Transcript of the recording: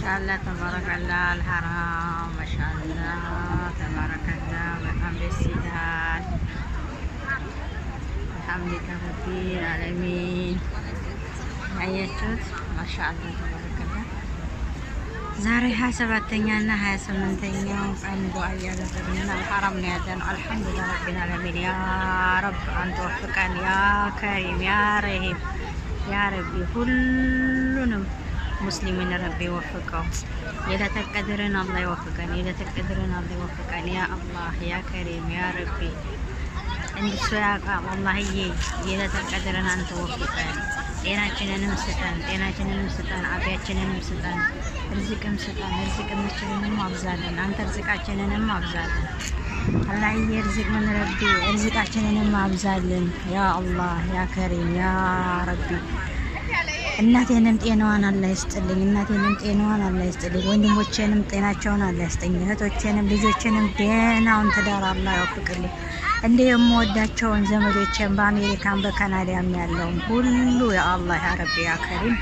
ማሻአላህ ተባረከላ አልሐራም ማሻአላህ ተባረከላ በጣም ደስ ይላል። አልሐምዱሊላህ ረቢል ዓለሚን። ያያችሁት ማሻአላህ ተባረከላ። ዛሬ 27ኛ እና 28ኛው ቀን ዱዓ እያደረግን ነው። አልሐራም ነው ያለነው። አልሐምዱሊላህ ረቢል ዓለሚን። ያ ረብ አንተ ወፍቀን፣ ያ ከሪም፣ ያ ረሂም፣ ያ ረቢ ሁሉንም ሙስሊምን ረቢ ወፍቀው። የለተል ቀድርን አላህ ይወፍቀን። የለተል ቀድርን አላህ ይወፍቀን። ያ አላህ ያ ከሪም ያ ረቢ እንዲሱ ያቃም አላህዬ የለተል ቀድርን አንተ ወፍቀን። ጤናችንንም ስጠን፣ ጤናችንንም ስጠን፣ አብያችንንም ስጠን፣ ርዝቅም ስጠን፣ ርዝቅችንንም አብዛለን። አንተ ርዝቃችንንም አብዛለን አላህዬ። ርዝቅ ምን ረቢ ርዝቃችንንም አብዛልን ያ አላህ ያ ከሪም ያ ረቢ። እናቴንም ጤናዋን አላህ ይስጥልኝ። እናቴንም ጤናዋን አላህ ይስጥልኝ። ወንድሞቼንም ጤናቸውን አላህ ይስጥልኝ። እህቶቼንም ልጆቼንም ደህናውን ትዳር አላህ ያወፍቅልኝ። እንደ የምወዳቸውን ዘመዶቼን በአሜሪካን በካናዳም ያለውን ሁሉ ያ አላህ ያ ረቢ ያ ከሪም